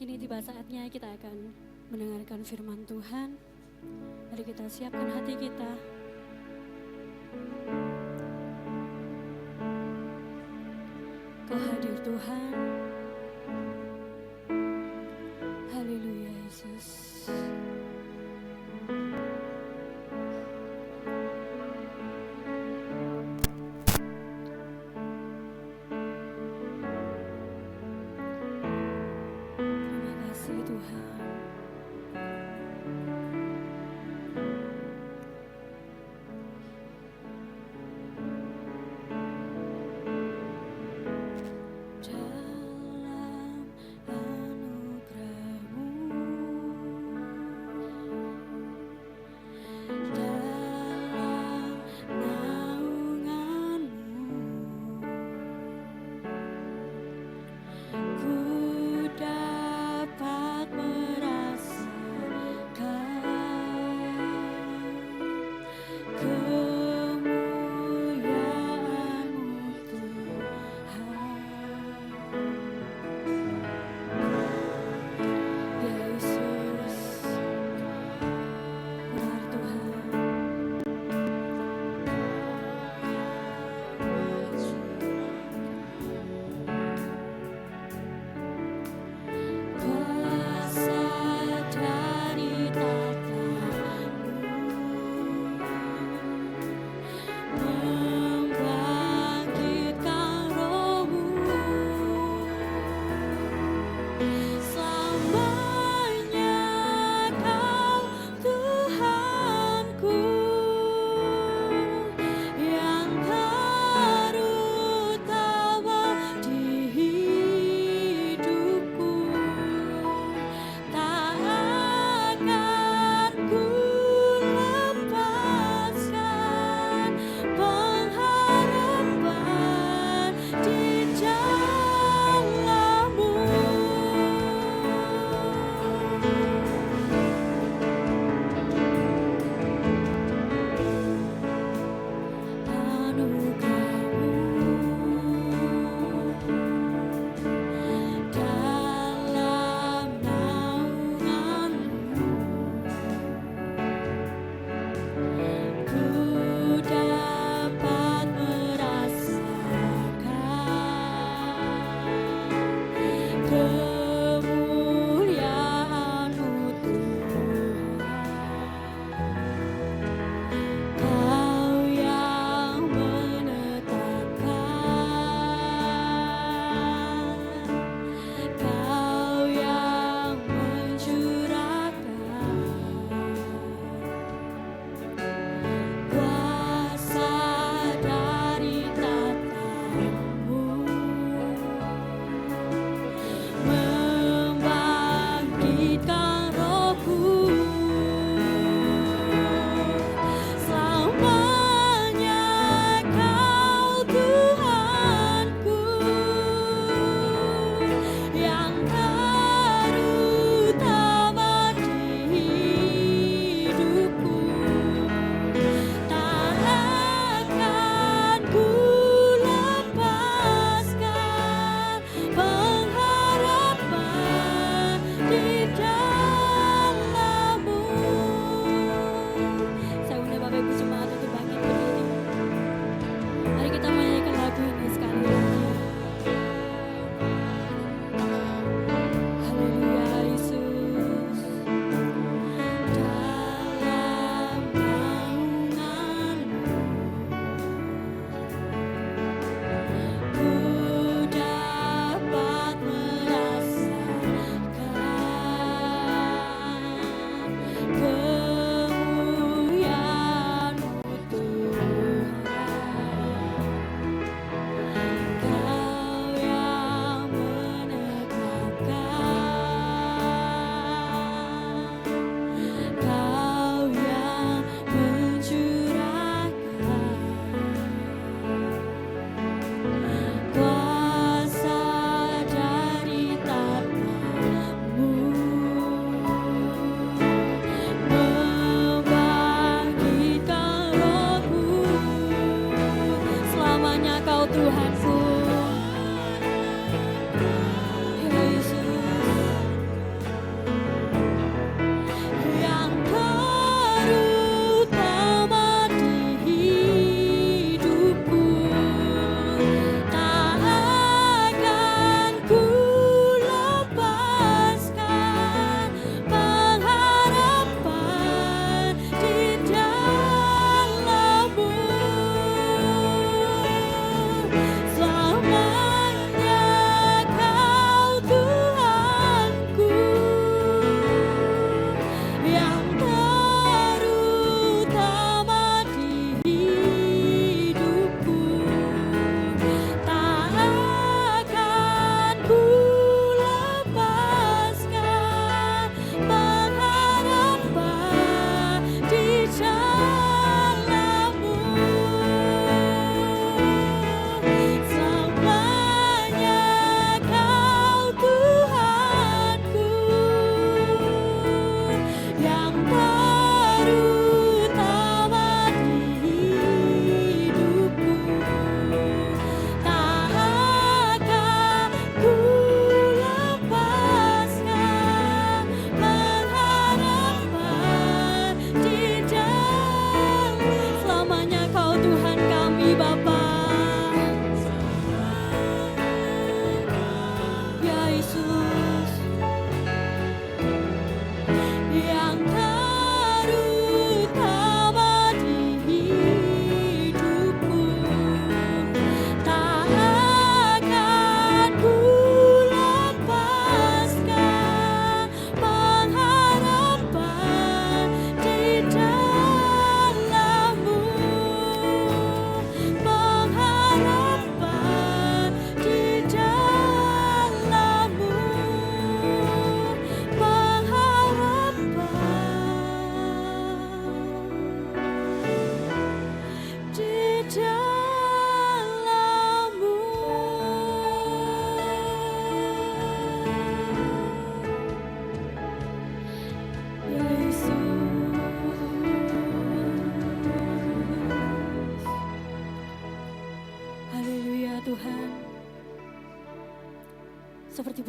Kini tiba saatnya kita akan mendengarkan firman Tuhan. Mari kita siapkan hati kita. Kau hadir Tuhan. Haleluya Yesus. Terima kasih Tuhan.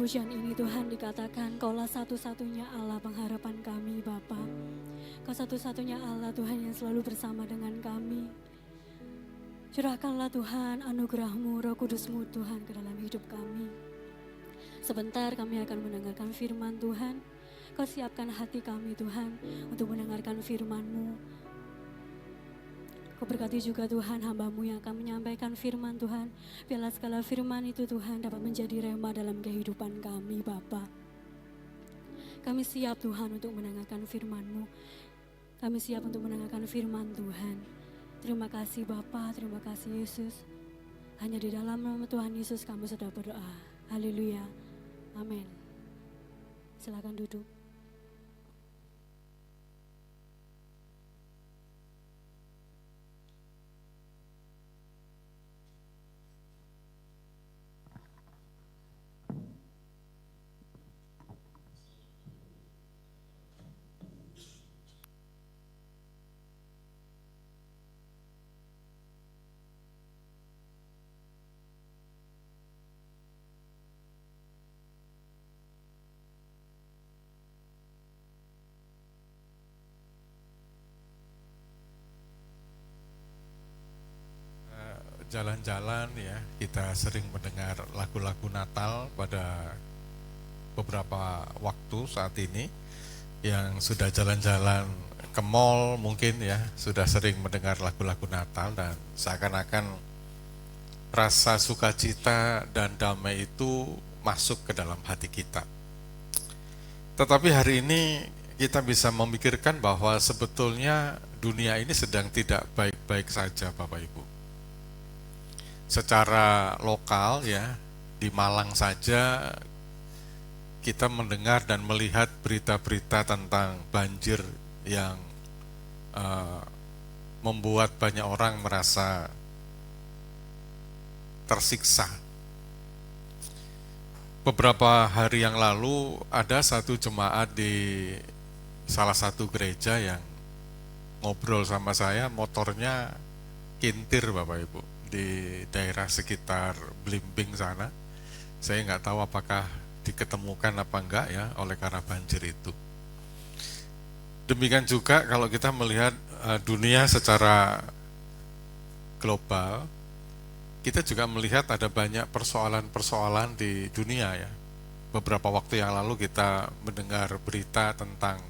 pujian ini Tuhan dikatakan Kaulah satu-satunya Allah pengharapan kami Bapa. Kau satu-satunya Allah Tuhan yang selalu bersama dengan kami. Curahkanlah Tuhan anugerah-Mu, Roh Kudus-Mu Tuhan ke dalam hidup kami. Sebentar kami akan mendengarkan firman Tuhan. Kau siapkan hati kami Tuhan untuk mendengarkan firman-Mu. Kau berkati juga Tuhan hamba-Mu yang akan menyampaikan firman Tuhan. Biarlah segala firman itu Tuhan dapat menjadi rema dalam kehidupan kami Bapa. Kami siap Tuhan untuk mendengarkan firman-Mu. Kami siap untuk mendengarkan firman Tuhan. Terima kasih Bapa, terima kasih Yesus. Hanya di dalam nama Tuhan Yesus kami sudah berdoa. Haleluya. Amin. Silakan duduk. Jalan-jalan ya, kita sering mendengar lagu-lagu Natal pada beberapa waktu saat ini. Yang sudah jalan-jalan ke mall mungkin ya, sudah sering mendengar lagu-lagu Natal dan seakan-akan rasa sukacita dan damai itu masuk ke dalam hati kita. Tetapi hari ini kita bisa memikirkan bahwa sebetulnya dunia ini sedang tidak baik-baik saja Bapak Ibu. Secara lokal ya, di Malang saja kita mendengar dan melihat berita-berita tentang banjir yang membuat banyak orang merasa tersiksa. Beberapa hari yang lalu ada satu jemaat di salah satu gereja yang ngobrol sama saya, motornya kintir Bapak Ibu di daerah sekitar Blimbing sana. Saya nggak tahu apakah diketemukan apa enggak ya oleh karena banjir itu. Demikian juga kalau kita melihat dunia secara global, kita juga melihat ada banyak persoalan-persoalan di dunia ya. Beberapa waktu yang lalu kita mendengar berita tentang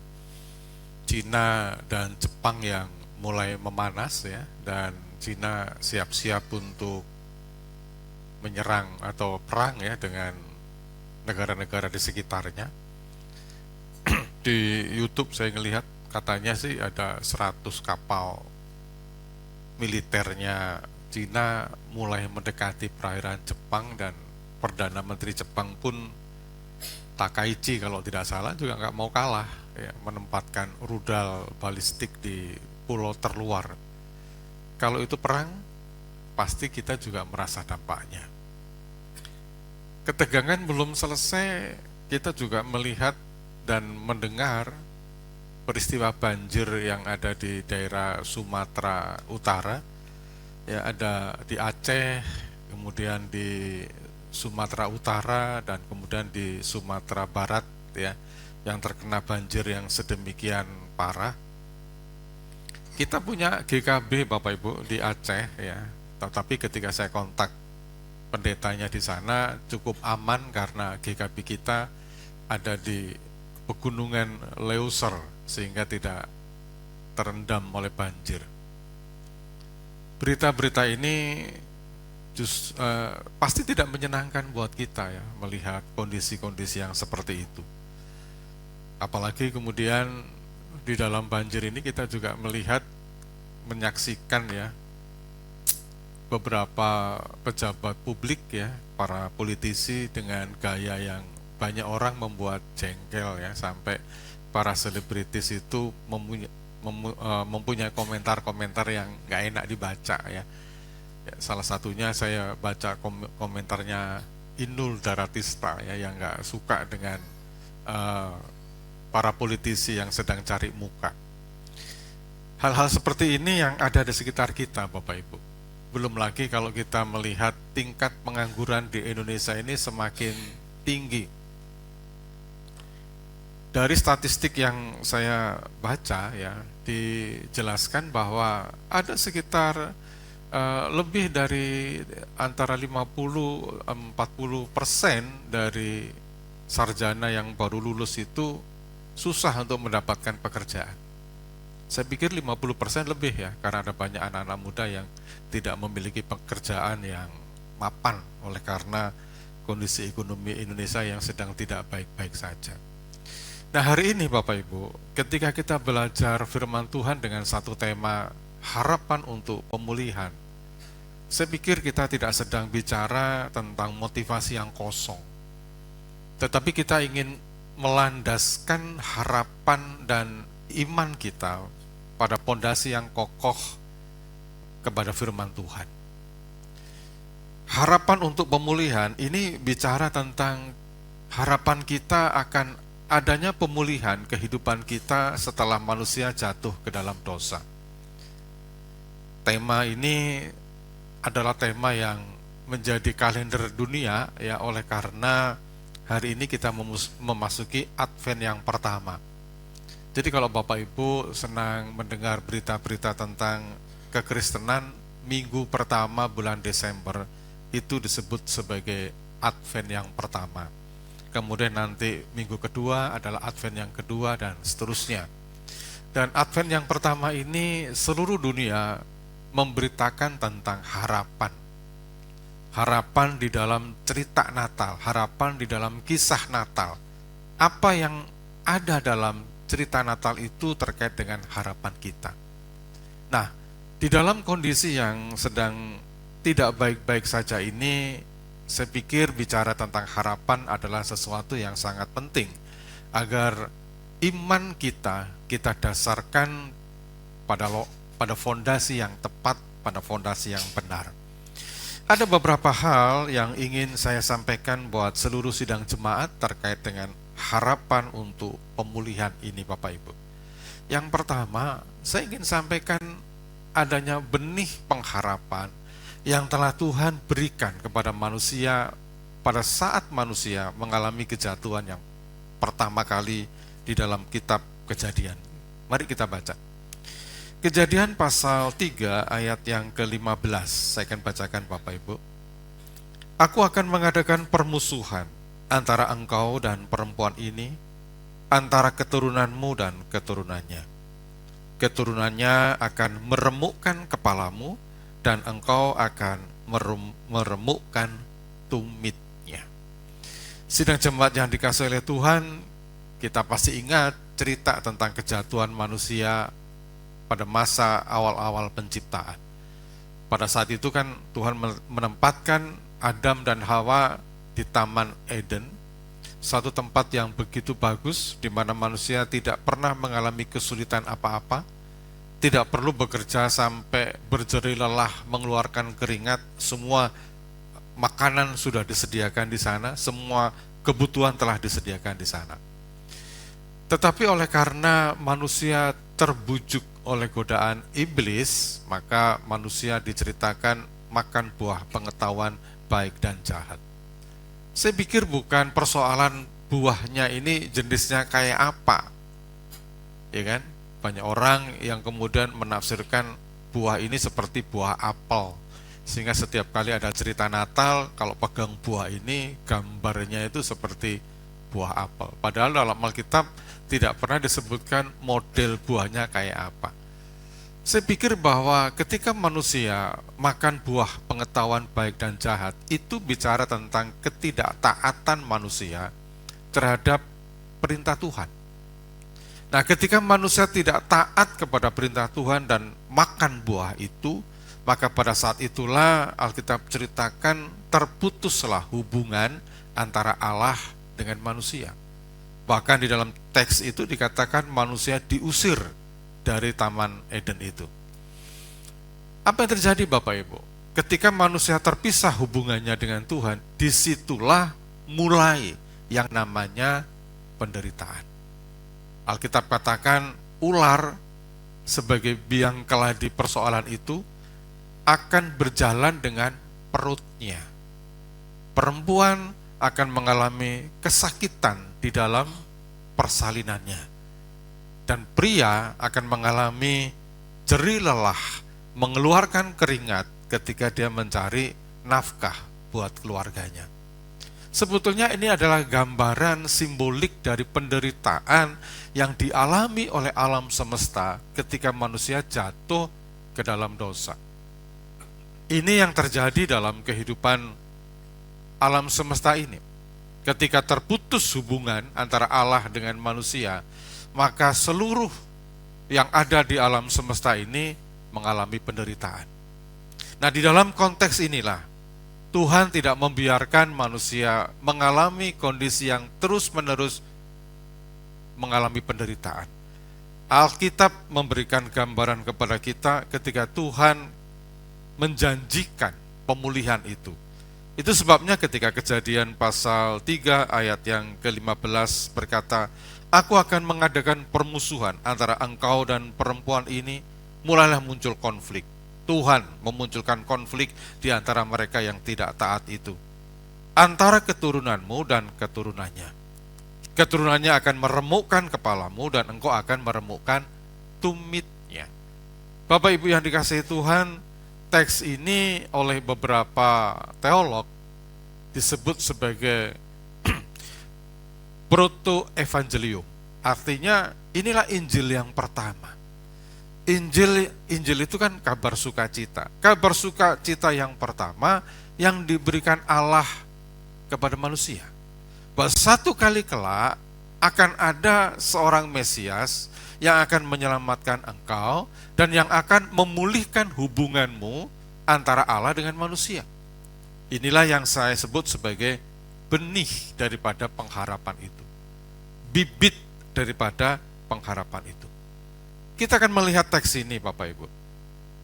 Cina dan Jepang yang mulai memanas ya, dan Cina siap-siap untuk menyerang atau perang ya dengan negara-negara di sekitarnya. Di YouTube saya ngelihat katanya sih ada 100 kapal militernya Cina mulai mendekati perairan Jepang, dan Perdana Menteri Jepang pun Takaichi kalau tidak salah juga nggak mau kalah ya, menempatkan rudal balistik di pulau terluar. Kalau itu perang, pasti kita juga merasa dampaknya. Ketegangan belum selesai, kita juga melihat dan mendengar peristiwa banjir yang ada di daerah Sumatera Utara. Ya, ada di Aceh, kemudian di Sumatera Utara, dan kemudian di Sumatera Barat ya, yang terkena banjir yang sedemikian parah. Kita punya GKB Bapak Ibu di Aceh ya, tetapi ketika saya kontak pendetanya di sana cukup aman karena GKB kita ada di pegunungan Leuser sehingga tidak terendam oleh banjir. Berita-berita ini pasti tidak menyenangkan buat kita ya, melihat kondisi-kondisi yang seperti itu. Apalagi kemudian di dalam banjir ini kita juga menyaksikan ya beberapa pejabat publik ya, para politisi dengan gaya yang banyak orang membuat jengkel ya, sampai para selebritis itu mempunyai komentar-komentar yang nggak enak dibaca ya. Salah satunya saya baca komentarnya Inul Daratista ya, yang nggak suka dengan para politisi yang sedang cari muka. Hal-hal seperti ini yang ada di sekitar kita Bapak Ibu. Belum lagi kalau kita melihat tingkat pengangguran di Indonesia ini semakin tinggi. Dari statistik yang saya baca ya, dijelaskan bahwa ada sekitar lebih dari antara 50-40% dari sarjana yang baru lulus itu susah untuk mendapatkan pekerjaan. Saya pikir 50% lebih ya, karena ada banyak anak-anak muda yang tidak memiliki pekerjaan yang mapan oleh karena kondisi ekonomi Indonesia yang sedang tidak baik-baik saja. Nah, hari ini Bapak Ibu, ketika kita belajar firman Tuhan dengan satu tema harapan untuk pemulihan, saya pikir kita tidak sedang bicara tentang motivasi yang kosong, tetapi kita ingin melandaskan harapan dan iman kita pada pondasi yang kokoh kepada firman Tuhan. Harapan untuk pemulihan ini bicara tentang harapan kita akan adanya pemulihan kehidupan kita setelah manusia jatuh ke dalam dosa. Tema ini adalah tema yang menjadi kalender dunia ya, oleh karena hari ini kita memasuki Advent yang pertama. Jadi kalau Bapak Ibu senang mendengar berita-berita tentang kekristenan, minggu pertama bulan Desember itu disebut sebagai Advent yang pertama. Kemudian nanti minggu kedua adalah Advent yang kedua dan seterusnya. Dan Advent yang pertama ini seluruh dunia memberitakan tentang harapan. Harapan di dalam cerita Natal, harapan di dalam kisah Natal. Apa yang ada dalam cerita Natal itu terkait dengan harapan kita. Nah, di dalam kondisi yang sedang tidak baik-baik saja ini, saya pikir bicara tentang harapan adalah sesuatu yang sangat penting agar iman kita dasarkan pada fondasi yang tepat, pada fondasi yang benar. Ada beberapa hal yang ingin saya sampaikan buat seluruh sidang jemaat terkait dengan harapan untuk pemulihan ini Bapak Ibu. Yang pertama, saya ingin sampaikan adanya benih pengharapan yang telah Tuhan berikan kepada manusia pada saat manusia mengalami kejatuhan yang pertama kali di dalam kitab Kejadian. Mari kita baca. Kejadian pasal 3 ayat yang ke-15. Saya akan bacakan Bapak Ibu. Aku akan mengadakan permusuhan antara engkau dan perempuan ini, antara keturunanmu dan keturunannya. Keturunannya akan meremukkan kepalamu, dan engkau akan meremukkan tumitnya. Sidang jemaat yang dikasihi oleh Tuhan, kita pasti ingat cerita tentang kejatuhan manusia pada masa awal-awal penciptaan. Pada saat itu kan Tuhan menempatkan Adam dan Hawa di Taman Eden, satu tempat yang begitu bagus di mana manusia tidak pernah mengalami kesulitan apa-apa, tidak perlu bekerja sampai berjerih lelah mengeluarkan keringat, semua makanan sudah disediakan di sana, semua kebutuhan telah disediakan di sana. Tetapi oleh karena manusia terbujuk oleh godaan iblis, maka manusia diceritakan makan buah pengetahuan baik dan jahat. Saya pikir bukan persoalan buahnya ini jenisnya kayak apa, ya kan? Banyak orang yang kemudian menafsirkan buah ini seperti buah apel, sehingga setiap kali ada cerita Natal, kalau pegang buah ini gambarnya itu seperti buah apel. Padahal dalam Alkitab tidak pernah disebutkan model buahnya kayak apa. Saya pikir bahwa ketika manusia makan buah pengetahuan baik dan jahat, itu bicara tentang ketidaktaatan manusia terhadap perintah Tuhan. Nah, ketika manusia tidak taat kepada perintah Tuhan dan makan buah itu, maka pada saat itulah Alkitab ceritakan terputuslah hubungan antara Allah dengan manusia. Bahkan di dalam teks itu dikatakan manusia diusir dari Taman Eden itu. Apa yang terjadi Bapak Ibu? Ketika manusia terpisah hubungannya dengan Tuhan, disitulah mulai yang namanya penderitaan. Alkitab katakan ular sebagai biang keladi persoalan itu akan berjalan dengan perutnya. Perempuan akan mengalami kesakitan di dalam persalinannya. Dan pria akan mengalami jerih lelah, mengeluarkan keringat ketika dia mencari nafkah buat keluarganya. Sebetulnya ini adalah gambaran simbolik dari penderitaan yang dialami oleh alam semesta ketika manusia jatuh ke dalam dosa. Ini yang terjadi dalam kehidupan alam semesta ini. Ketika terputus hubungan antara Allah dengan manusia, maka seluruh yang ada di alam semesta ini mengalami penderitaan. Nah, di dalam konteks inilah Tuhan tidak membiarkan manusia mengalami kondisi yang terus-menerus mengalami penderitaan. Alkitab memberikan gambaran kepada kita ketika Tuhan menjanjikan pemulihan itu. Itu sebabnya ketika Kejadian pasal 3 ayat yang ke-15 berkata, "Aku akan mengadakan permusuhan antara engkau dan perempuan ini," mulailah muncul konflik. Tuhan memunculkan konflik di antara mereka yang tidak taat itu. Antara keturunanmu dan keturunannya. Keturunannya akan meremukkan kepalamu dan engkau akan meremukkan tumitnya. Bapak Ibu yang dikasihi Tuhan, teks ini oleh beberapa teolog disebut sebagai proto-evangelium. Artinya inilah Injil yang pertama. Injil itu kan kabar sukacita. Kabar sukacita yang pertama yang diberikan Allah kepada manusia. Bahwa satu kali kelak akan ada seorang Mesias yang akan menyelamatkan engkau dan yang akan memulihkan hubunganmu antara Allah dengan manusia. Inilah yang saya sebut sebagai benih daripada pengharapan itu. Bibit daripada pengharapan itu. Kita akan melihat teks ini, Bapak Ibu.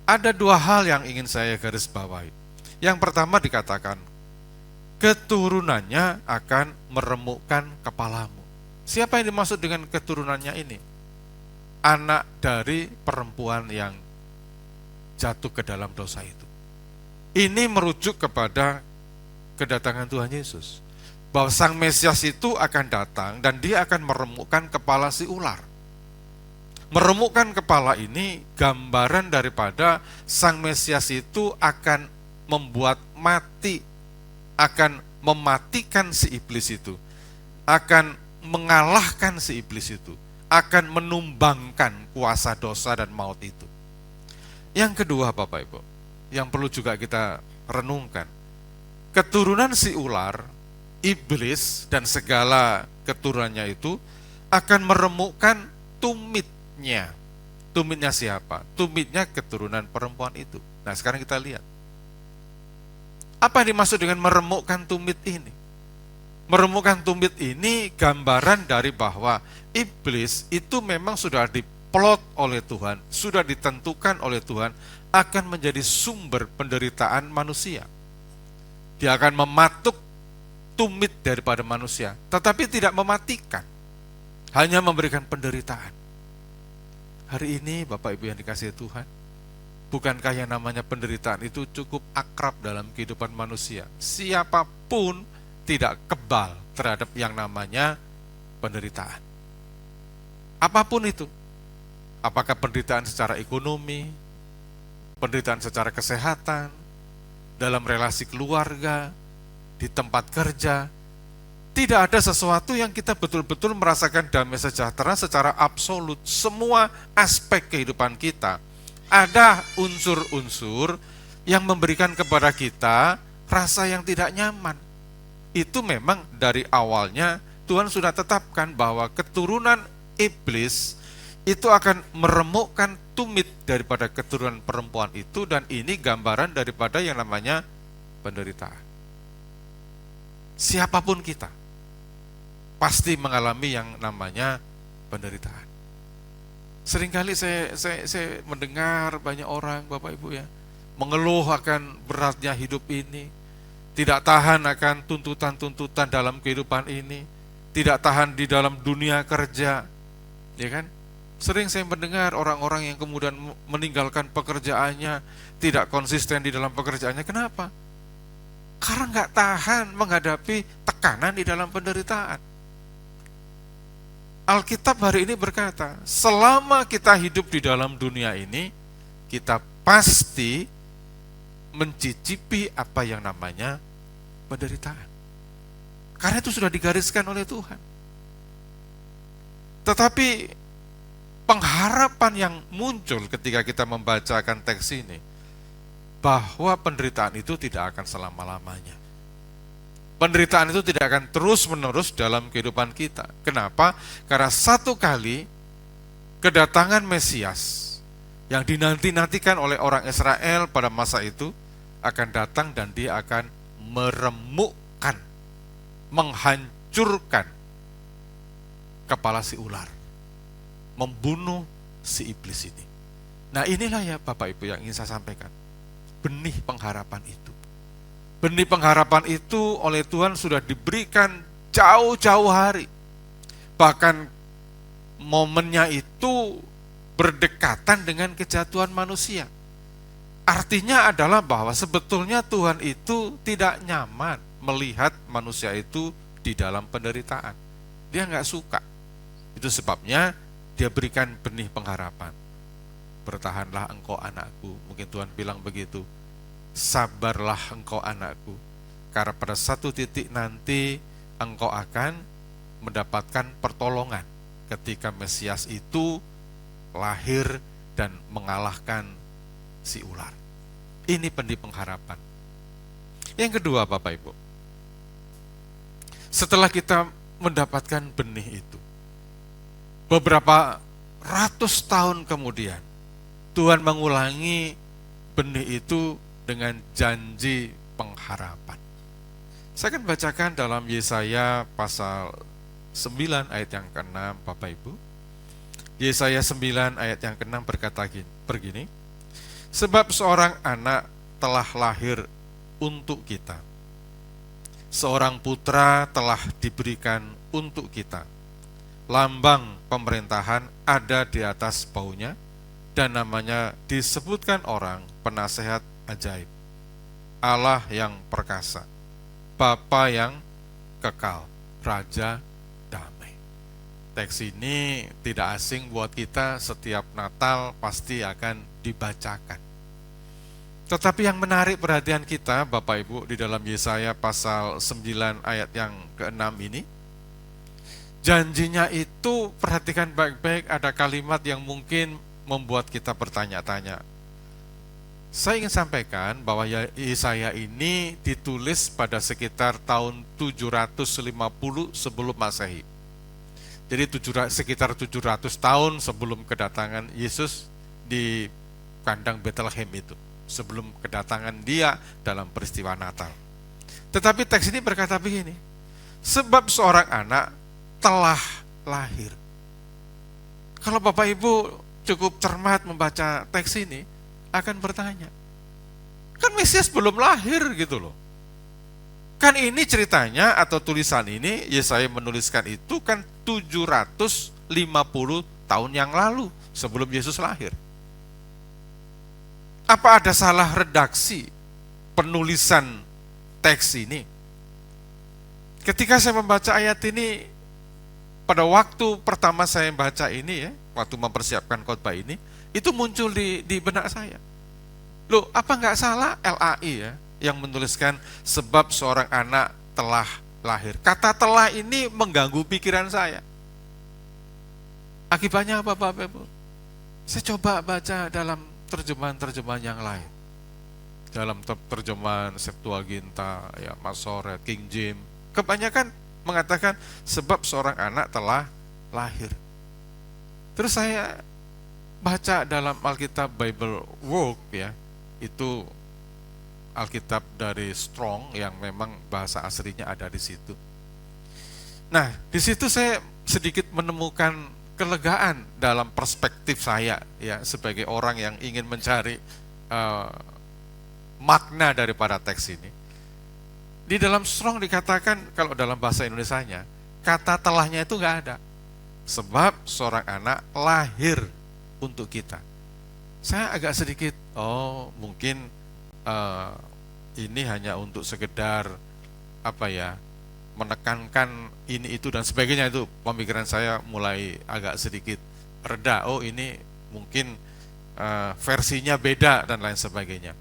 Ada dua hal yang ingin saya garis bawahi. Yang pertama dikatakan, keturunannya akan meremukkan kepalamu. Siapa yang dimaksud dengan keturunannya ini? Anak dari perempuan yang jatuh ke dalam dosa itu. Ini merujuk kepada kedatangan Tuhan Yesus. Bahwa Sang Mesias itu akan datang dan dia akan meremukkan kepala si ular. Meremukkan kepala ini gambaran daripada Sang Mesias itu akan membuat mati, akan mematikan si iblis itu, akan mengalahkan si iblis itu, akan menumbangkan kuasa dosa dan maut itu. Yang kedua, Bapak Ibu, yang perlu juga kita renungkan, keturunan si ular, iblis dan segala keturunannya itu akan meremukkan tumitnya. Tumitnya siapa? Tumitnya keturunan perempuan itu. Nah, sekarang kita lihat. Apa yang dimaksud dengan meremukkan tumit ini? Meremukkan tumit ini gambaran dari bahwa iblis itu memang sudah diplot oleh Tuhan, sudah ditentukan oleh Tuhan akan menjadi sumber penderitaan manusia. Dia akan mematuk tumit daripada manusia, tetapi tidak mematikan, hanya memberikan penderitaan. Hari ini Bapak Ibu yang dikasihi Tuhan, bukankah yang namanya penderitaan itu cukup akrab dalam kehidupan manusia? Siapapun tidak kebal terhadap yang namanya penderitaan. Apapun itu. Apakah penderitaan secara ekonomi, penderitaan secara kesehatan, dalam relasi keluarga, di tempat kerja. Tidak ada sesuatu yang kita betul-betul merasakan damai sejahtera secara absolut. Semua aspek kehidupan kita ada unsur-unsur yang memberikan kepada kita rasa yang tidak nyaman. Itu memang dari awalnya Tuhan sudah tetapkan bahwa keturunan iblis itu akan meremukkan tumit daripada keturunan perempuan itu, dan ini gambaran daripada yang namanya penderitaan. Siapapun kita pasti mengalami yang namanya penderitaan. Seringkali saya mendengar banyak orang, Bapak Ibu ya, mengeluh akan beratnya hidup ini, tidak tahan akan tuntutan-tuntutan dalam kehidupan ini, tidak tahan di dalam dunia kerja, ya kan? Sering saya mendengar orang-orang yang kemudian meninggalkan pekerjaannya, tidak konsisten di dalam pekerjaannya. Kenapa? Karena nggak tahan menghadapi tekanan di dalam penderitaan. Alkitab hari ini berkata, selama kita hidup di dalam dunia ini, kita pasti mencicipi apa yang namanya penderitaan. Karena itu sudah digariskan oleh Tuhan. Tetapi pengharapan yang muncul ketika kita membacakan teks ini, bahwa penderitaan itu tidak akan selama-lamanya. Penderitaan itu tidak akan terus-menerus dalam kehidupan kita. Kenapa? Karena satu kali kedatangan Mesias yang dinanti-nantikan oleh orang Israel pada masa itu akan datang dan dia akan meremukkan, menghancurkan kepala si ular, membunuh si iblis ini. Nah, inilah ya Bapak Ibu yang ingin saya sampaikan. Benih pengharapan itu. Benih pengharapan itu oleh Tuhan sudah diberikan jauh-jauh hari. Bahkan momennya itu berdekatan dengan kejatuhan manusia. Artinya adalah bahwa sebetulnya Tuhan itu tidak nyaman melihat manusia itu di dalam penderitaan. Dia nggak suka. Itu sebabnya dia berikan benih pengharapan. Bertahanlah engkau anakku. Mungkin Tuhan bilang begitu. Sabarlah engkau anakku. Karena pada satu titik nanti engkau akan mendapatkan pertolongan ketika Mesias itu lahir dan mengalahkan si ular. Ini benih pengharapan. Yang kedua Bapak Ibu, setelah kita mendapatkan benih itu, beberapa ratus tahun kemudian Tuhan mengulangi benih itu dengan janji pengharapan. Saya akan bacakan dalam Yesaya pasal 9 ayat yang ke-6 Bapak Ibu. Yesaya 9 ayat yang ke-6 berkata begini, sebab seorang anak telah lahir untuk kita, seorang putra telah diberikan untuk kita, lambang pemerintahan ada di atas baunya, dan namanya disebutkan orang penasehat ajaib, Allah yang perkasa, Bapa yang kekal, Raja damai. Teks ini tidak asing buat kita, setiap Natal pasti akan dibacakan. Tetapi yang menarik perhatian kita Bapak Ibu di dalam Yesaya pasal 9 ayat yang ke-6 ini, janjinya itu perhatikan baik-baik, ada kalimat yang mungkin membuat kita bertanya-tanya. Saya ingin sampaikan bahwa Yesaya ini ditulis pada sekitar tahun 750 sebelum Masehi. Jadi sekitar 700 tahun sebelum kedatangan Yesus di kandang Bethlehem itu, sebelum kedatangan dia dalam peristiwa Natal. Tetapi teks ini berkata begini, sebab seorang anak telah lahir. Kalau Bapak Ibu cukup cermat membaca teks ini, akan bertanya, kan Mesias belum lahir gitu loh. Kan ini ceritanya atau tulisan ini, Yesaya menuliskan itu kan 750 tahun yang lalu sebelum Yesus lahir. Apa ada salah redaksi penulisan teks ini? Ketika saya membaca ayat ini, pada waktu pertama saya membaca ini ya, waktu mempersiapkan khotbah ini, itu muncul di benak saya. Loh, apa nggak salah LAI ya yang menuliskan sebab seorang anak telah lahir. Kata telah ini mengganggu pikiran saya. Akibatnya apa Bapak Ibu? Saya coba baca dalam terjemahan-terjemahan yang lain. Dalam terjemahan Septuaginta, ya, Masoret, King James, kebanyakan mengatakan sebab seorang anak telah lahir. Terus saya baca dalam Alkitab Bible Work ya, itu Alkitab dari Strong yang memang bahasa aslinya ada di situ. Nah, di situ saya sedikit menemukan kelegaan dalam perspektif saya ya, sebagai orang yang ingin mencari makna daripada teks ini. Di dalam Strong dikatakan, kalau dalam bahasa Indonesianya, kata telahnya itu nggak ada. Sebab seorang anak lahir untuk kita. Saya agak sedikit, mungkin ini hanya untuk sekedar apa ya, menekankan ini itu dan sebagainya, itu pemikiran saya mulai agak sedikit reda. Oh, ini mungkin versinya beda dan lain sebagainya.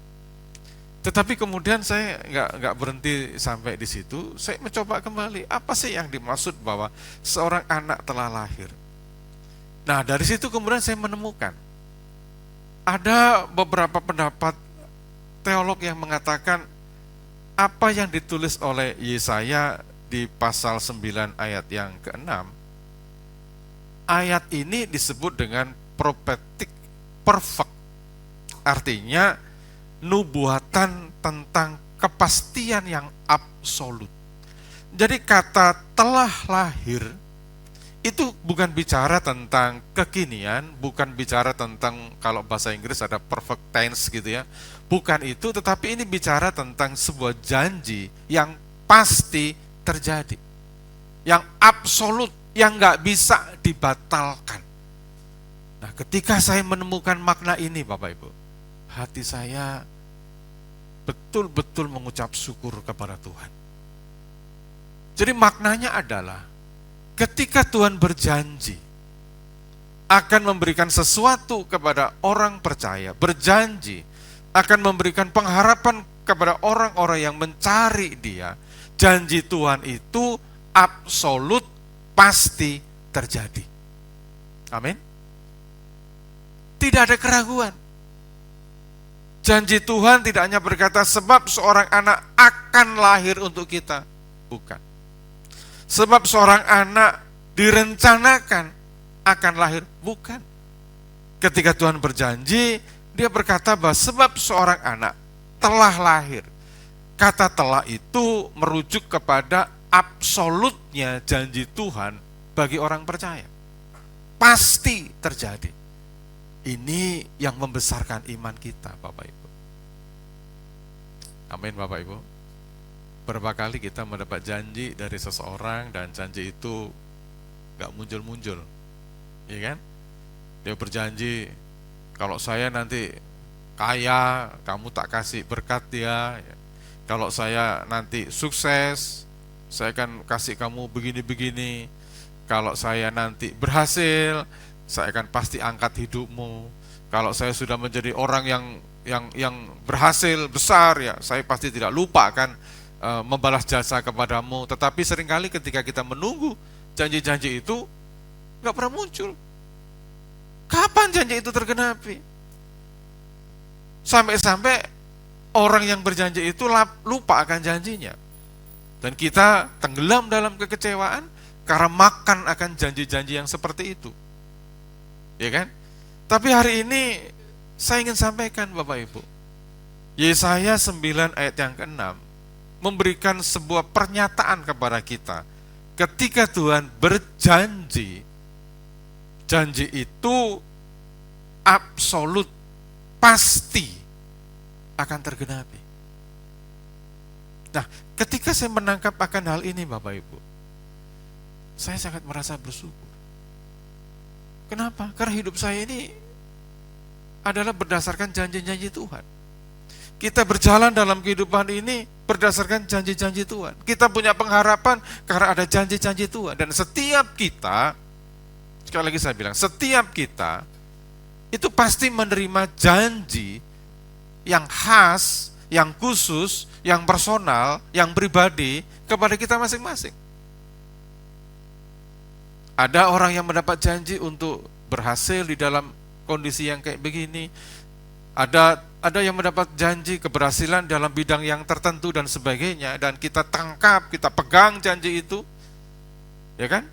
Tetapi kemudian saya nggak berhenti sampai di situ. Saya mencoba kembali, apa sih yang dimaksud bahwa seorang anak telah lahir? Nah, dari situ kemudian saya menemukan ada beberapa pendapat teolog yang mengatakan apa yang ditulis oleh Yesaya di pasal 9 ayat yang ke-6, ayat ini disebut dengan prophetic perfect, artinya nubuatan tentang kepastian yang absolut. Jadi kata telah lahir itu bukan bicara tentang kekinian, bukan bicara tentang, kalau bahasa Inggris ada perfect tense gitu ya, bukan itu, tetapi ini bicara tentang sebuah janji yang pasti terjadi, yang absolut, yang nggak bisa dibatalkan. Nah, ketika saya menemukan makna ini, Bapak Ibu, hati saya betul-betul mengucap syukur kepada Tuhan. Jadi maknanya adalah ketika Tuhan berjanji akan memberikan sesuatu kepada orang percaya, berjanji akan memberikan pengharapan kepada orang-orang yang mencari Dia, janji Tuhan itu absolut, pasti terjadi. Amin. Tidak ada keraguan. Janji Tuhan tidak hanya berkata sebab seorang anak akan lahir untuk kita, bukan. Sebab seorang anak direncanakan akan lahir, bukan. Ketika Tuhan berjanji, Dia berkata bahwa sebab seorang anak telah lahir. Kata telah itu merujuk kepada absolutnya janji Tuhan bagi orang percaya. Pasti terjadi. Ini yang membesarkan iman kita, Bapak Ibu. Amin, Bapak Ibu. Berapa kali kita mendapat janji dari seseorang dan janji itu gak muncul-muncul, ya kan? Dia berjanji, kalau saya nanti kaya, kamu tak kasih berkat dia. Kalau saya nanti sukses, saya akan kasih kamu begini-begini. Kalau saya nanti berhasil, saya akan pasti angkat hidupmu. Kalau saya sudah menjadi orang yang berhasil besar, ya saya pasti tidak lupa akan membalas jasa kepadamu. Tetapi seringkali ketika kita menunggu janji-janji itu nggak pernah muncul. Kapan janji itu tergenapi? Sampai-sampai orang yang berjanji itu lupa akan janjinya. Dan kita tenggelam dalam kekecewaan karena makan akan janji-janji yang seperti itu. Ya kan? Tapi hari ini saya ingin sampaikan, Bapak Ibu, Yesaya 9 ayat yang ke-6 memberikan sebuah pernyataan kepada kita. Ketika Tuhan berjanji, janji itu absolut, pasti akan tergenapi. Nah, ketika saya menangkap akan hal ini, Bapak Ibu, saya sangat merasa bersyukur. Kenapa? Karena hidup saya ini adalah berdasarkan janji-janji Tuhan. Kita berjalan dalam kehidupan ini berdasarkan janji-janji Tuhan. Kita punya pengharapan karena ada janji-janji Tuhan. Dan setiap kita, sekali lagi saya bilang, setiap kita itu pasti menerima janji yang khas, yang khusus, yang personal, yang pribadi kepada kita masing-masing. Ada orang yang mendapat janji untuk berhasil di dalam kondisi yang kayak begini. Ada yang mendapat janji keberhasilan dalam bidang yang tertentu dan sebagainya, dan kita tangkap, kita pegang janji itu. Ya kan?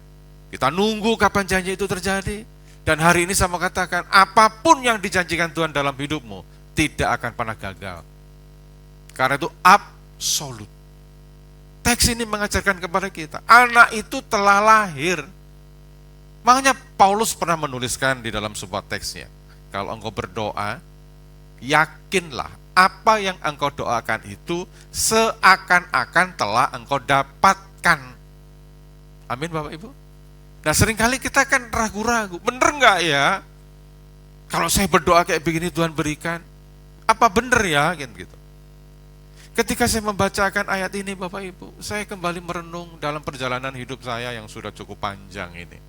Kita nunggu kapan janji itu terjadi. Dan hari ini saya mau katakan, apapun yang dijanjikan Tuhan dalam hidupmu tidak akan pernah gagal. Karena itu absolut. Teks ini mengajarkan kepada kita, anak itu telah lahir. Makanya Paulus pernah menuliskan di dalam sebuah teksnya, kalau engkau berdoa, yakinlah apa yang engkau doakan itu seakan-akan telah engkau dapatkan. Amin, Bapak Ibu. Nah, seringkali kita kan ragu-ragu, bener nggak ya? Kalau saya berdoa kayak begini Tuhan berikan, apa bener ya? Gitu. Ketika saya membacakan ayat ini Bapak Ibu, saya kembali merenung dalam perjalanan hidup saya yang sudah cukup panjang ini.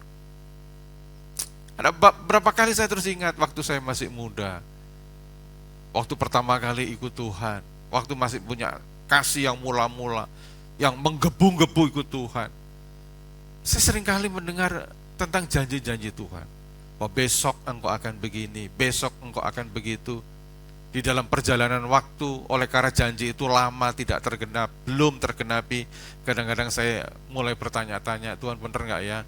Ada berapa kali saya terus ingat waktu saya masih muda, waktu pertama kali ikut Tuhan, waktu masih punya kasih yang mula-mula, yang menggebu-gebu ikut Tuhan. Saya seringkali mendengar tentang janji-janji Tuhan. Bahwa besok engkau akan begini, besok engkau akan begitu. Di dalam perjalanan waktu, oleh karena janji itu lama tidak tergenap, belum tergenapi, kadang-kadang saya mulai bertanya-tanya, Tuhan benar nggak ya?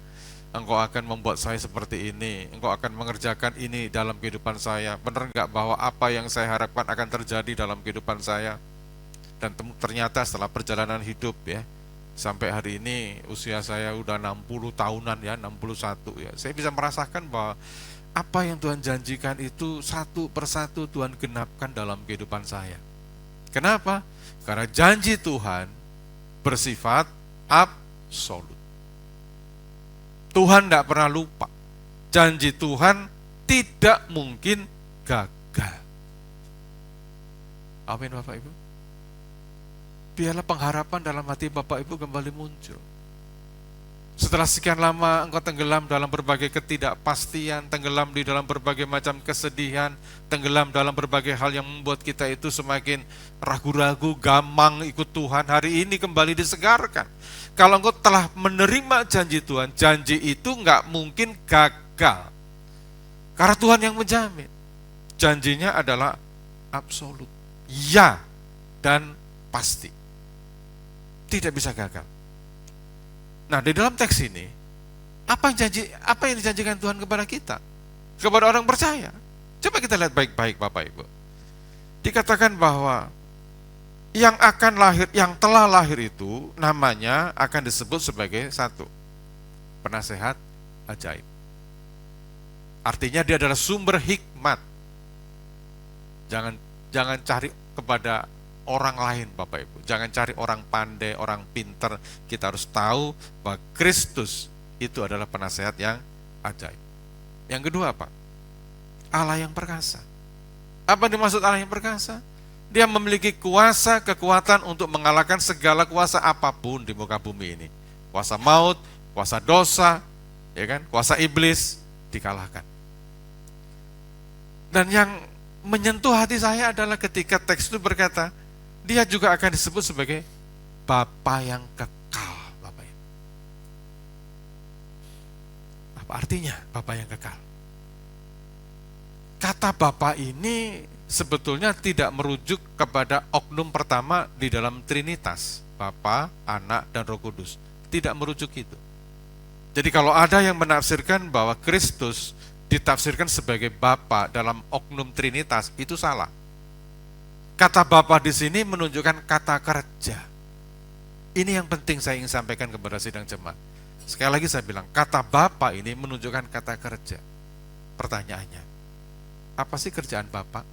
Engkau akan membuat saya seperti ini, engkau akan mengerjakan ini dalam kehidupan saya. Benar nggak bahwa apa yang saya harapkan akan terjadi dalam kehidupan saya? Dan ternyata setelah perjalanan hidup ya, sampai hari ini usia saya udah 60 tahunan ya, 61 ya. Saya bisa merasakan bahwa apa yang Tuhan janjikan itu satu persatu Tuhan genapkan dalam kehidupan saya. Kenapa? Karena janji Tuhan bersifat absolut. Tuhan tidak pernah lupa. Janji Tuhan tidak mungkin gagal. Amin Bapak Ibu. Biarlah pengharapan dalam hati Bapak Ibu kembali muncul. Setelah sekian lama engkau tenggelam dalam berbagai ketidakpastian, tenggelam di dalam berbagai macam kesedihan, tenggelam dalam berbagai hal yang membuat kita itu semakin ragu-ragu, gamang ikut Tuhan. Hari ini kembali disegarkan. Kalau engkau telah menerima janji Tuhan, janji itu nggak mungkin gagal. Karena Tuhan yang menjamin. Janjinya adalah absolut. Ya dan pasti. Tidak bisa gagal. Nah, di dalam teks ini, apa yang dijanjikan Tuhan kepada kita? Kepada orang percaya. Coba kita lihat baik-baik Bapak Ibu. Dikatakan bahwa yang akan lahir, yang telah lahir itu namanya akan disebut sebagai satu, penasehat ajaib. Artinya dia adalah sumber hikmat. Jangan cari kepada orang lain Bapak Ibu. Jangan cari orang pandai, orang pinter. Kita harus tahu bahwa Kristus itu adalah penasehat yang ajaib. Yang kedua apa? Allah yang perkasa. Apa dimaksud Allah yang perkasa? Dia memiliki kuasa, kekuatan untuk mengalahkan segala kuasa apapun di muka bumi ini. Kuasa maut, kuasa dosa, ya kan? Kuasa iblis dikalahkan. Dan yang menyentuh hati saya adalah ketika teks itu berkata, dia juga akan disebut sebagai Bapa yang kekal, Bapak Ibu. Apa artinya Bapa yang kekal? Kata Bapa ini sebetulnya tidak merujuk kepada oknum pertama di dalam Trinitas, Bapa, Anak, dan Roh Kudus. Tidak merujuk itu. Jadi kalau ada yang menafsirkan bahwa Kristus ditafsirkan sebagai Bapa dalam oknum Trinitas, itu salah. Kata Bapa di sini menunjukkan kata kerja. Ini yang penting saya ingin sampaikan kepada sidang jemaat. Sekali lagi saya bilang, kata Bapa ini menunjukkan kata kerja. Pertanyaannya, apa sih kerjaan Bapa?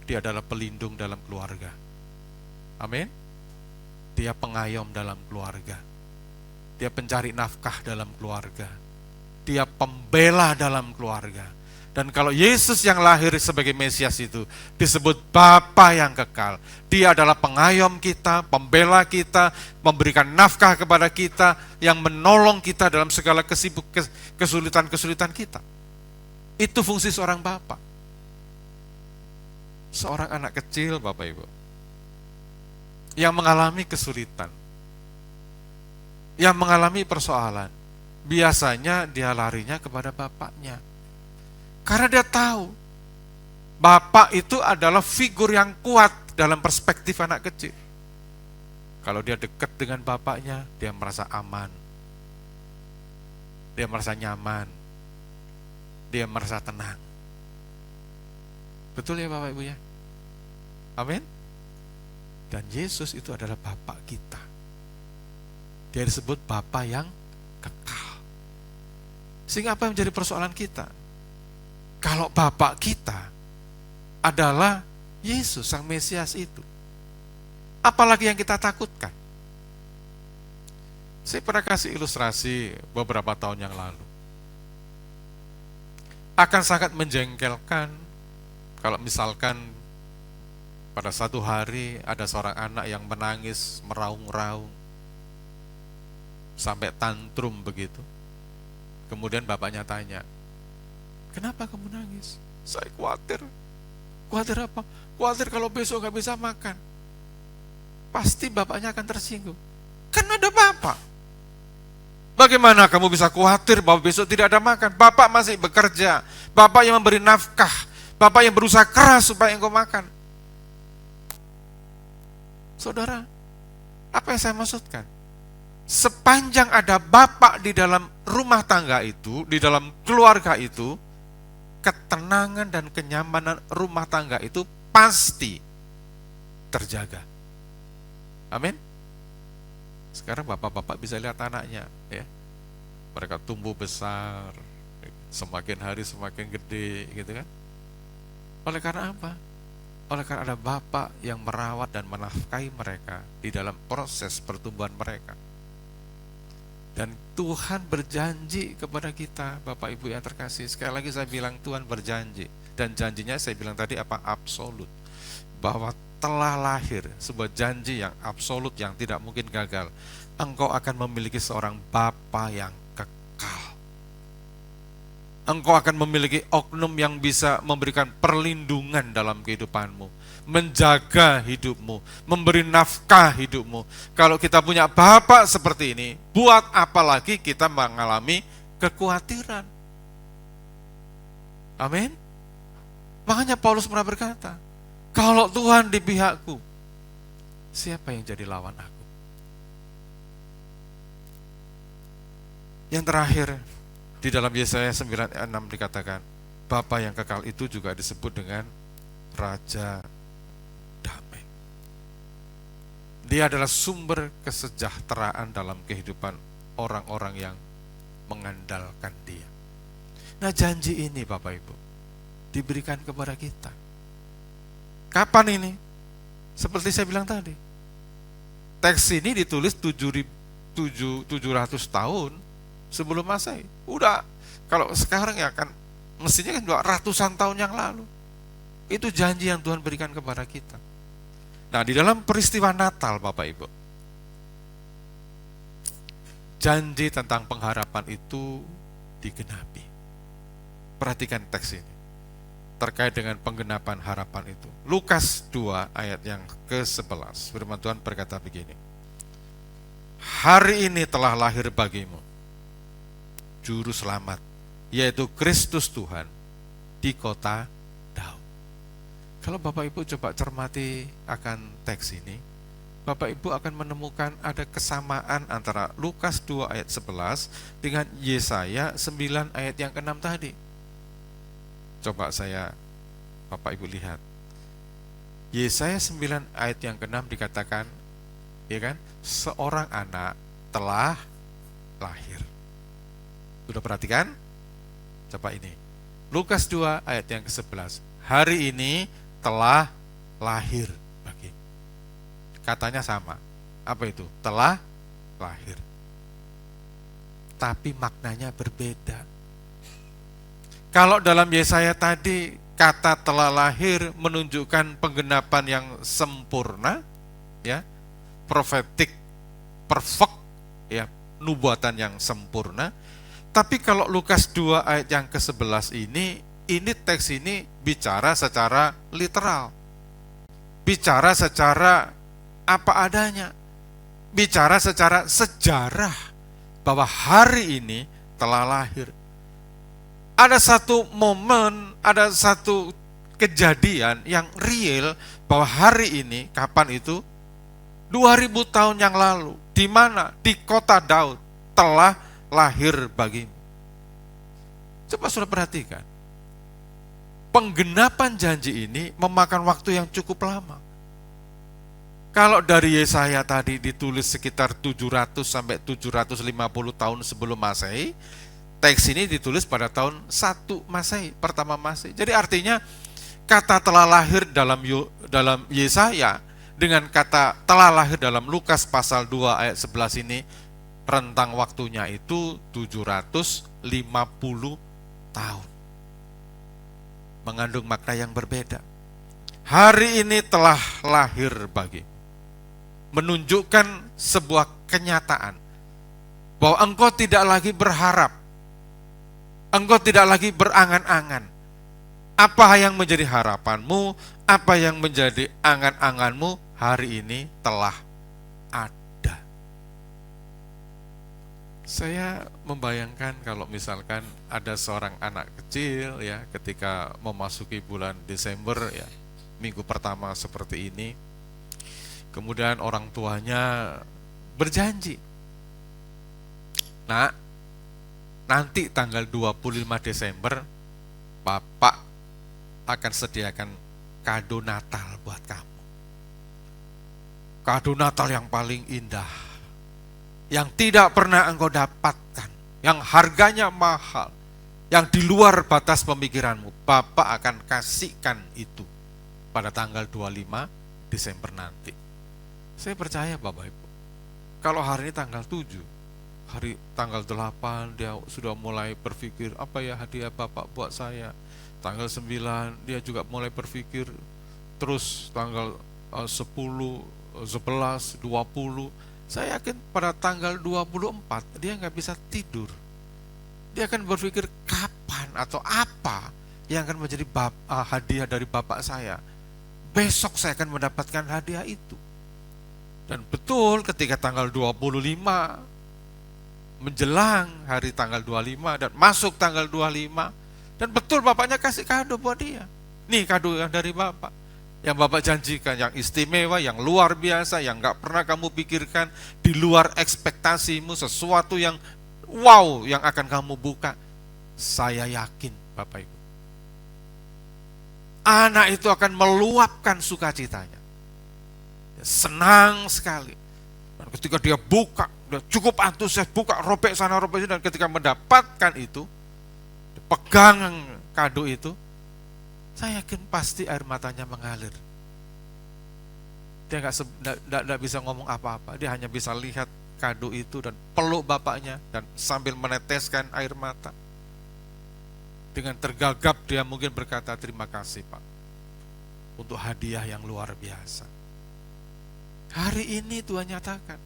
Dia adalah pelindung dalam keluarga. Amin. Dia pengayom dalam keluarga. Dia pencari nafkah dalam keluarga. Dia pembela dalam keluarga. Dan kalau Yesus yang lahir sebagai Mesias itu disebut Bapa yang kekal. Dia adalah pengayom kita, pembela kita, memberikan nafkah kepada kita, yang menolong kita dalam segala kesulitan-kesulitan kita. Itu fungsi seorang Bapa. Seorang anak kecil Bapak Ibu, yang mengalami kesulitan, yang mengalami persoalan, biasanya dia larinya kepada bapaknya. Karena dia tahu, bapak itu adalah figur yang kuat dalam perspektif anak kecil. Kalau dia dekat dengan bapaknya, dia merasa aman. Dia merasa nyaman. Dia merasa tenang. Betul ya Bapak Ibu ya? Amin. Dan Yesus itu adalah Bapa kita. Dia disebut Bapa yang kekal. Sehingga apa yang menjadi persoalan kita? Kalau Bapak kita adalah Yesus, Sang Mesias itu, apalagi yang kita takutkan? Saya pernah kasih ilustrasi beberapa tahun yang lalu. Akan sangat menjengkelkan kalau misalkan Pada satu hari ada seorang anak yang menangis meraung-raung sampai tantrum begitu. Kemudian bapaknya tanya, "Kenapa kamu nangis?" "Saya khawatir." "Khawatir apa?" "Khawatir kalau besok gak bisa makan." Pasti bapaknya akan tersinggung. Kan ada bapak. Bagaimana kamu bisa khawatir bahwa besok tidak ada makan? Bapak masih bekerja, bapak yang memberi nafkah, bapak yang berusaha keras supaya engkau makan. Saudara, apa yang saya maksudkan? Sepanjang ada bapak di dalam rumah tangga itu, di dalam keluarga itu, ketenangan dan kenyamanan rumah tangga itu pasti terjaga. Amin. Sekarang bapak-bapak bisa lihat anaknya, ya. Mereka tumbuh besar, semakin hari semakin gede, gitu kan. Oleh karena apa? Oleh karena ada bapak yang merawat dan menafkahi mereka di dalam proses pertumbuhan mereka. Dan Tuhan berjanji kepada kita, Bapak Ibu yang terkasih. Sekali lagi saya bilang Tuhan berjanji. Dan janjinya saya bilang tadi apa? Absolut. Bahwa telah lahir sebuah janji yang absolut, yang tidak mungkin gagal. Engkau akan memiliki seorang Bapa yang kekal. Engkau akan memiliki oknum yang bisa memberikan perlindungan dalam kehidupanmu, menjaga hidupmu, memberi nafkah hidupmu. Kalau kita punya Bapa seperti ini, buat apa lagi kita mengalami kekhawatiran? Amin. Makanya Paulus pernah berkata, kalau Tuhan di pihakku, siapa yang jadi lawan aku? Yang terakhir, di dalam Yesaya 9:6 dikatakan, Bapa yang kekal itu juga disebut dengan Raja Damai. Dia adalah sumber kesejahteraan dalam kehidupan orang-orang yang mengandalkan Dia. Nah, janji ini Bapak Ibu diberikan kepada kita. Kapan ini? Seperti saya bilang tadi, teks ini ditulis 700 tahun sebelum Masehi. Udah, kalau sekarang ya kan mestinya kan ratusan tahun yang lalu. Itu janji yang Tuhan berikan kepada kita. Nah, di dalam peristiwa Natal Bapak Ibu, janji tentang pengharapan itu digenapi. Perhatikan teks ini terkait dengan penggenapan harapan itu. Lukas 2 ayat yang ke-11. Firman Tuhan berkata begini. Hari ini telah lahir bagimu juru selamat, yaitu Kristus Tuhan di kota Daud. Kalau Bapak Ibu coba cermati akan teks ini, Bapak Ibu akan menemukan ada kesamaan antara Lukas 2 ayat 11 dengan Yesaya 9 ayat yang ke-6 tadi. Coba Bapak Ibu lihat. Yesaya 9 ayat yang ke-6 dikatakan, ya kan, seorang anak telah lahir. Sudah perhatikan? Coba ini. Lukas 2 ayat yang ke-11. Hari ini telah lahir bagi. Katanya sama. Apa itu? Telah lahir. Tapi maknanya berbeda. Kalau dalam Yesaya tadi kata telah lahir menunjukkan penggenapan yang sempurna, ya, profetik, perfect, ya, nubuatan yang sempurna. Tapi kalau Lukas 2 ayat yang ke-11 ini teks ini bicara secara literal, bicara secara apa adanya, bicara secara sejarah bahwa hari ini telah lahir. Ada satu momen, ada satu kejadian yang real bahwa hari ini, kapan itu? 2000 tahun yang lalu. Di mana? Di kota Daud telah lahir bagimu. Coba sudah perhatikan. Penggenapan janji ini memakan waktu yang cukup lama. Kalau dari Yesaya tadi ditulis sekitar 700 sampai 750 tahun sebelum Masehi, teks ini ditulis pada tahun 1 Masehi, pertama Masehi. Jadi artinya kata telah lahir dalam Yesaya dengan kata telah lahir dalam Lukas pasal 2 ayat 11 ini, rentang waktunya itu 750 tahun. Mengandung makna yang berbeda. Hari ini telah lahir bagi, menunjukkan sebuah kenyataan bahwa engkau tidak lagi berharap, engkau tidak lagi berangan-angan. Apa yang menjadi harapanmu, apa yang menjadi angan-anganmu hari ini telah ada. Saya membayangkan kalau misalkan ada seorang anak kecil ya, ketika memasuki bulan Desember ya, minggu pertama seperti ini, kemudian orang tuanya berjanji, "Nak, nanti tanggal 25 Desember Bapak akan sediakan kado Natal buat kamu. Kado Natal yang paling indah, yang tidak pernah engkau dapatkan, yang harganya mahal, yang di luar batas pemikiranmu. Bapak akan kasihkan itu pada tanggal 25 Desember nanti." Saya percaya Bapak Ibu, kalau hari ini tanggal 7, hari tanggal 8 dia sudah mulai berpikir, apa ya hadiah Bapak buat saya. Tanggal 9 dia juga mulai berpikir, terus tanggal 10, 11, 20. Saya yakin pada tanggal 24 dia nggak bisa tidur. Dia akan berpikir kapan atau apa yang akan menjadi hadiah dari Bapak saya. Besok saya akan mendapatkan hadiah itu. Dan betul ketika tanggal 25 menjelang hari tanggal 25 dan masuk tanggal 25, dan betul bapaknya kasih kado buat dia. Nih kado yang dari Bapak, yang Bapak janjikan, yang istimewa, yang luar biasa, yang gak pernah kamu pikirkan, di luar ekspektasimu, sesuatu yang wow yang akan kamu buka. Saya yakin Bapak Ibu, anak itu akan meluapkan sukacitanya, senang sekali. Dan ketika dia buka, dia cukup antusias, buka, robek sana robek sini, dan ketika mendapatkan itu, pegang kado itu, saya yakin pasti air matanya mengalir. Dia nggak bisa ngomong apa-apa, dia hanya bisa lihat kado itu dan peluk bapaknya dan sambil meneteskan air mata. Dengan tergagap dia mungkin berkata, "Terima kasih Pak untuk hadiah yang luar biasa." Hari ini Tuhan nyatakan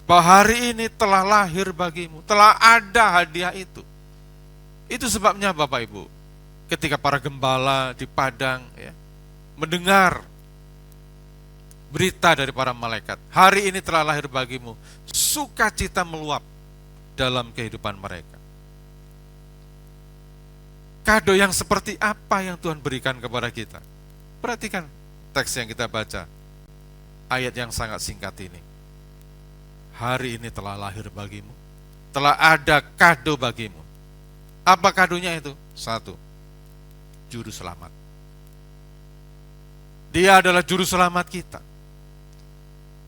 bahwa hari ini telah lahir bagimu, telah ada hadiah itu. Itu sebabnya Bapak Ibu, ketika para gembala di padang ya, mendengar berita dari para malaikat, hari ini telah lahir bagimu, sukacita meluap dalam kehidupan mereka. Kado yang seperti apa yang Tuhan berikan kepada kita? Perhatikan teks yang kita baca, ayat yang sangat singkat ini. Hari ini telah lahir bagimu, telah ada kado bagimu. Apa kadonya itu? 1, juru selamat. Dia adalah juru selamat kita.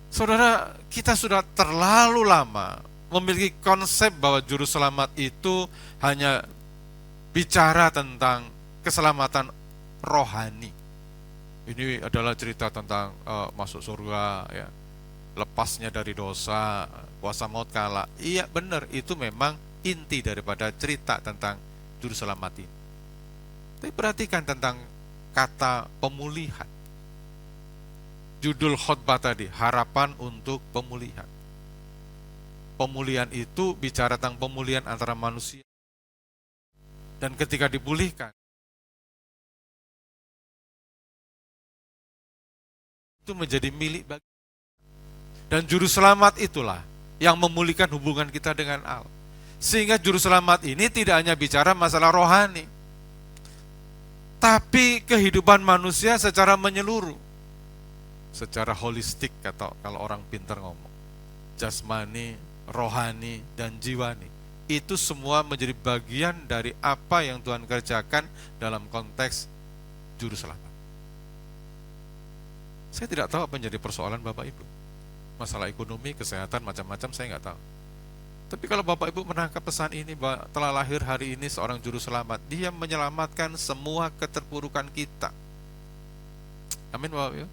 Saudara, kita sudah terlalu lama memiliki konsep bahwa juru selamat itu hanya bicara tentang keselamatan rohani. Ini adalah cerita tentang masuk surga, ya, lepasnya dari dosa, kuasa maut kalah. Iya benar, itu memang inti daripada cerita tentang juru selamat ini. Tapi perhatikan tentang kata pemulihan. Judul khotbah tadi, harapan untuk pemulihan. Pemulihan itu bicara tentang pemulihan antara manusia. Dan ketika dipulihkan, itu menjadi milik bagi. Dan juru selamat itulah yang memulihkan hubungan kita dengan Allah. Sehingga juru selamat ini tidak hanya bicara masalah rohani, tapi kehidupan manusia secara menyeluruh, secara holistik, atau kalau orang pintar ngomong, jasmani, rohani, dan jiwani. Itu semua menjadi bagian dari apa yang Tuhan kerjakan dalam konteks juru selamat. Saya tidak tahu apa yang jadi persoalan Bapak Ibu. Masalah ekonomi, kesehatan, macam-macam saya nggak tahu. Tapi kalau Bapak Ibu menangkap pesan ini bahwa telah lahir hari ini seorang juru selamat, dia menyelamatkan semua keterpurukan kita. Amin Bapak Ibu.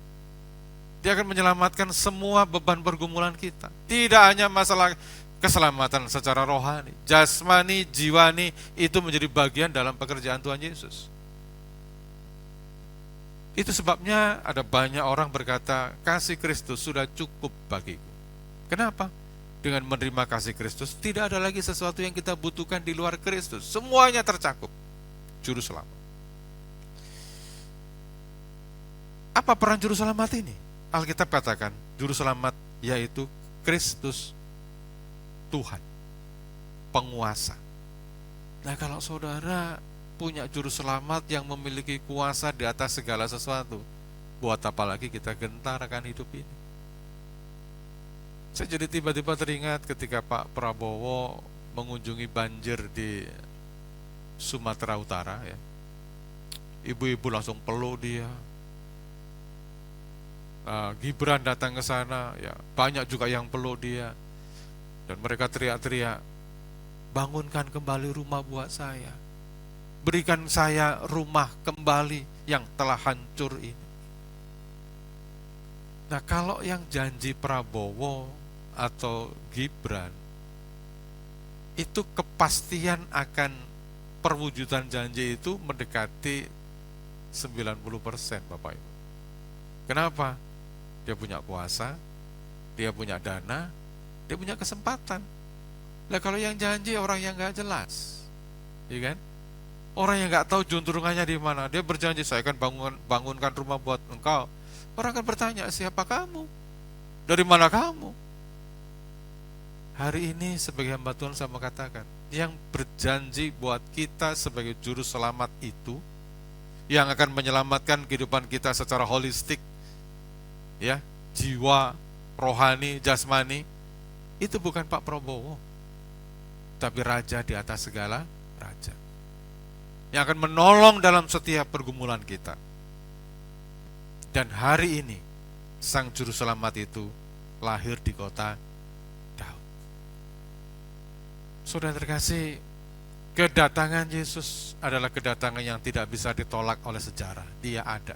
Dia akan menyelamatkan semua beban pergumulan kita. Tidak hanya masalah keselamatan secara rohani, jasmani, jiwani, itu menjadi bagian dalam pekerjaan Tuhan Yesus. Itu sebabnya ada banyak orang berkata, kasih Kristus sudah cukup bagiku. Kenapa? Dengan menerima kasih Kristus, tidak ada lagi sesuatu yang kita butuhkan di luar Kristus. Semuanya tercakup. Juru selamat. Apa peran juru selamat ini? Alkitab katakan, juru selamat yaitu Kristus Tuhan, penguasa. Nah, kalau saudara punya juru selamat yang memiliki kuasa di atas segala sesuatu, buat apa lagi kita gentar akan hidup ini? Saya jadi tiba-tiba teringat ketika Pak Prabowo mengunjungi banjir di Sumatera Utara, ya. Ibu-ibu langsung peluk dia. Gibran datang ke sana, ya, banyak juga yang peluk dia. Dan mereka teriak-teriak, bangunkan kembali rumah buat saya. Berikan saya rumah kembali yang telah hancur ini. Nah, kalau yang janji Prabowo atau Gibran, itu kepastian akan perwujudan janji itu mendekati 90%, Bapak Ibu. Kenapa? Dia punya kuasa, dia punya dana, dia punya kesempatan. Nah, kalau yang janji orang yang gak jelas, ya kan? Orang yang gak tahu juntrungannya di mana, dia berjanji saya akan bangunkan rumah buat engkau. Orang akan bertanya, siapa kamu? Dari mana kamu? Hari ini sebagai hamba Tuhan saya mau katakan, yang berjanji buat kita sebagai juru selamat itu, yang akan menyelamatkan kehidupan kita secara holistik, ya, jiwa, rohani, jasmani, itu bukan Pak Prabowo, tapi Raja di atas segala raja, yang akan menolong dalam setiap pergumulan kita. Dan hari ini Sang Juru Selamat itu lahir di kota Daud. Saudara terkasih, kedatangan Yesus adalah kedatangan yang tidak bisa ditolak oleh sejarah. Dia ada.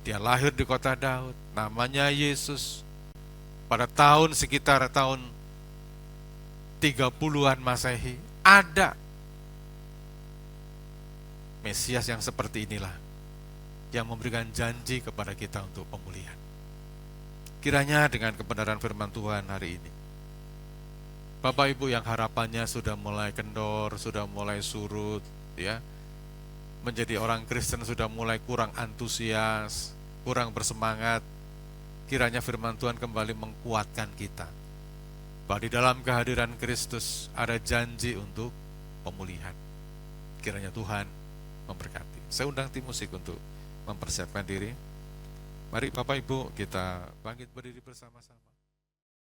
Dia lahir di kota Daud, namanya Yesus. Pada tahun sekitar tahun 30-an Masehi, ada Mesias yang seperti inilah, yang memberikan janji kepada kita untuk pemulihan. Kiranya dengan kebenaran firman Tuhan hari ini, Bapak Ibu yang harapannya sudah mulai kendor, sudah mulai surut, ya, menjadi orang Kristen sudah mulai kurang antusias, kurang bersemangat, kiranya firman Tuhan kembali menguatkan kita, bahwa di dalam kehadiran Kristus ada janji untuk pemulihan. Kiranya Tuhan memberkati. Saya undang tim musik untuk mempersiapkan diri. Mari Bapak Ibu kita bangkit berdiri bersama-sama.